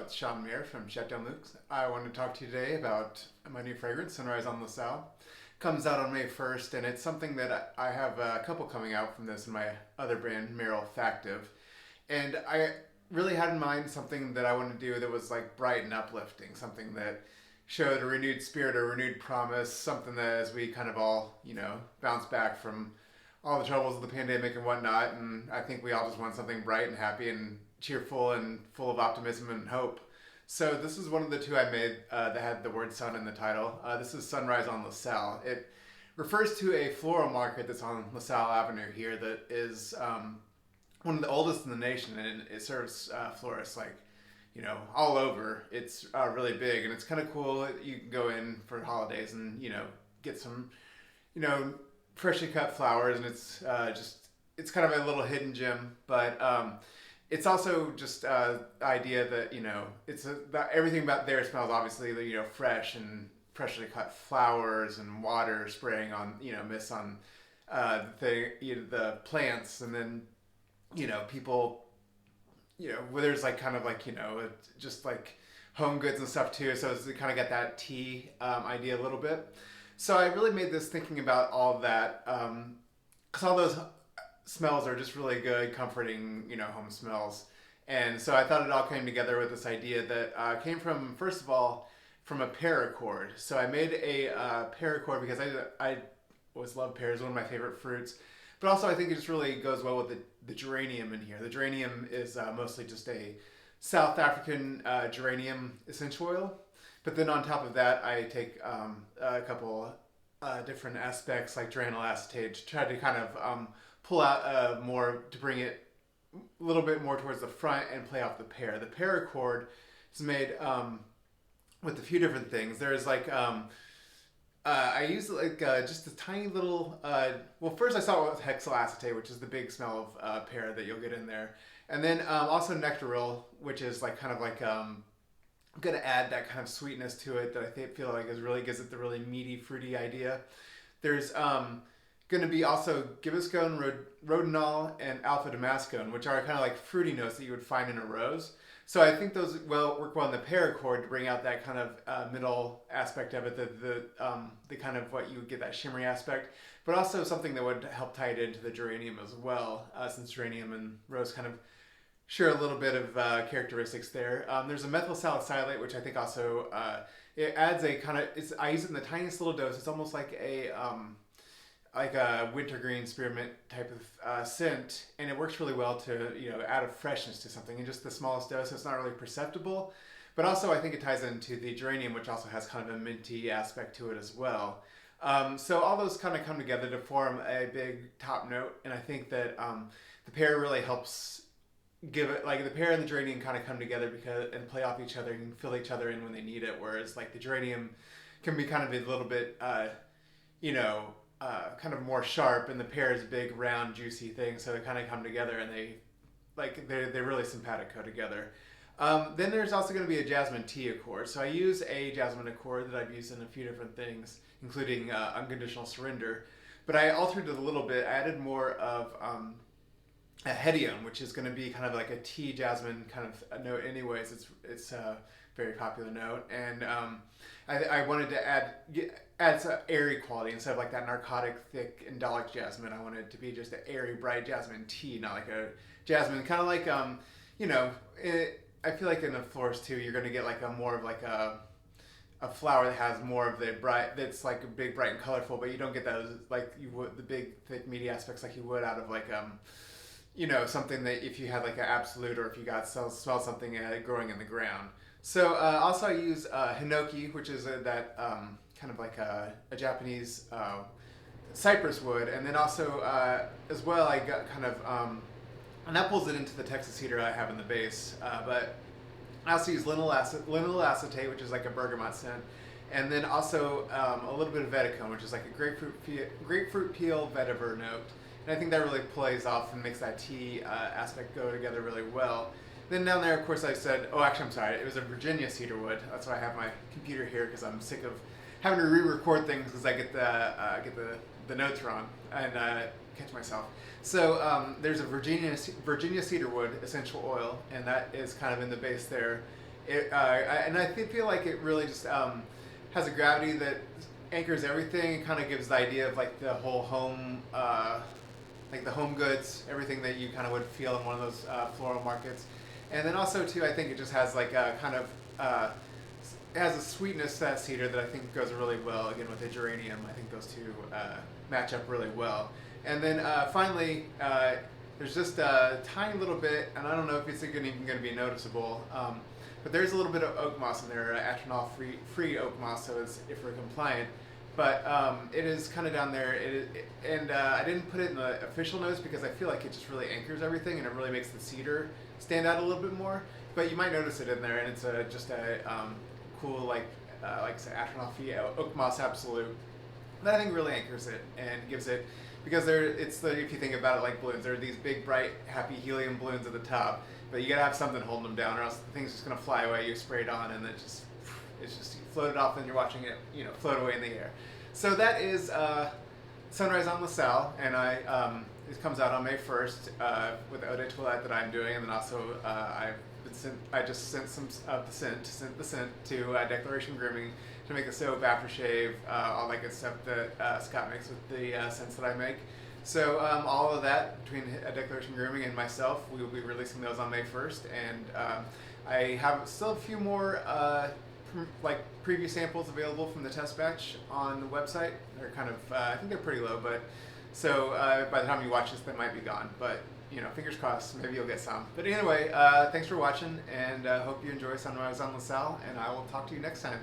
it's Sean Mayer from Chatillon Lux. I want to talk to you today about my new fragrance, Sunrise on LaSalle. Comes out on May 1st, and it's something that I have a couple coming out from this in my other brand, Merrill Factive. And I really had in mind something that I wanted to do that was like bright and uplifting, something that showed a renewed spirit, a renewed promise, something that as we kind of all, bounce back from all the troubles of the pandemic and whatnot, and I think we all just want something bright and happy and cheerful and full of optimism and hope. So this is one of the two I made that had the word sun in the title. This is Sunrise on LaSalle. It refers to a floral market that's on LaSalle Avenue here that is one of the oldest in the nation, and it serves florists all over. It's really big, and it's kind of cool. You can go in for holidays and get some freshly cut flowers, and it's kind of a little hidden gem, but it's also just the idea that everything about there smells obviously fresh and freshly cut flowers and water spraying on mist on the plants, and then people where there's just like home goods and stuff too, so it's kind of got that tea idea a little bit. So I really made this thinking about all of that, because all those smells are just really good, comforting, home smells. And so I thought it all came together with this idea that came from, first of all, from a pear accord. So I made a pear accord because I always love pears, one of my favorite fruits. But also I think it just really goes well with the geranium in here. The geranium is mostly just a South African geranium essential oil. But then on top of that, I take a couple different aspects like geranyl acetate to try to kind of pull out more, to bring it a little bit more towards the front and play off the pear. The pear accord is made with a few different things. There's I use just a tiny little, first I saw it with hexyl acetate, which is the big smell of pear that you'll get in there. And then also nectaryl, which is going to add that kind of sweetness to it that I feel like gives it the really meaty, fruity idea. There's going to be also gibiscone, rhodonol, and alpha damascone, which are kind of like fruity notes that you would find in a rose. So I think those work well in the pear accord to bring out that kind of middle aspect of it, the kind of what you would get, that shimmery aspect, but also something that would help tie it into the geranium as well, since geranium and rose kind of share a little bit of characteristics there. There's a methyl salicylate, which I think also it adds a kind of. I use it in the tiniest little dose. It's almost like a wintergreen spearmint type of scent, and it works really well to add a freshness to something in just the smallest dose. So it's not really perceptible, but also I think it ties into the geranium, which also has kind of a minty aspect to it as well. So all those kind of come together to form a big top note, and I think that the pear really helps give it, the pear and the geranium kind of come together and play off each other and fill each other in when they need it, whereas the geranium can be kind of a little bit kind of more sharp, and the pear is a big round juicy thing, so they kind of come together and they're really simpatico together. Then there's also going to be a jasmine tea accord. So I use a jasmine accord that I've used in a few different things, including unconditional surrender, but I altered it a little bit. I added more of a hedione, which is going to be kind of like a tea jasmine kind of a note anyways. It's a very popular note, and I wanted to add some airy quality instead of like that narcotic thick indolic jasmine. I wanted it to be just an airy bright jasmine tea, not like a jasmine kind of like I feel like in a florist too, you're going to get more of a flower that has more of the bright, that's like a big bright and colorful, but you don't get those like you would, the big thick meaty aspects like you would out of something that if you had like an absolute, or if you smell something growing in the ground. So also I use hinoki, which is that kind of like a Japanese cypress wood, and then also as well I got kind of and that pulls it into the Texas cedar I have in the base, but I also use linalool acetate, which is like a bergamot scent, and then also a little bit of veticone, which is like a grapefruit peel vetiver note. And I think that really plays off and makes that tea aspect go together really well. Then down there, of course, I said, I'm sorry, it was a Virginia cedarwood. That's why I have my computer here, because I'm sick of having to re-record things because I get the notes wrong and catch myself. So there's a Virginia cedarwood essential oil, and that is kind of in the base there. And I feel like it really just has a gravity that anchors everything. It kind of gives the idea of like the whole home, like the home goods, everything that you kind of would feel in one of those floral markets. And then also too, I think it just has like a kind of it has a sweetness to that cedar that I think goes really well again with the geranium. I think those two match up really well. And then finally, there's just a tiny little bit, and I don't know if it's even going to be noticeable, but there's a little bit of oak moss in there, atronol-free oak moss, so it's if we're compliant. But it is kind of down there, and I didn't put it in the official notes because I feel like it just really anchors everything, and it really makes the cedar stand out a little bit more. But you might notice it in there, and it's just a cool, like I said, atronol-free oak moss absolute. That I think really anchors it and gives it, because if you think about it like balloons, there are these big, bright, happy helium balloons at the top, but you gotta have something holding them down, or else the thing's just gonna fly away. You spray it on, and it's just you float it off, and you're watching it, float away in the air. So that is Sunrise on LaSalle, and it comes out on May 1st with the Eau de Toilette that I'm doing, and then also I just sent some of the scent to Declaration Grooming to make the soap, aftershave, all that good stuff that Scott makes with the scents that I make. So all of that between Declaration Grooming and myself, we will be releasing those on May 1st, and I have still a few more like preview samples available from the test batch on the website. They're kind of I think they're pretty low, but so by the time you watch this, they might be gone. But fingers crossed, maybe you'll get some. But anyway, thanks for watching, and hope you enjoy Sunrise on LaSalle, and I will talk to you next time.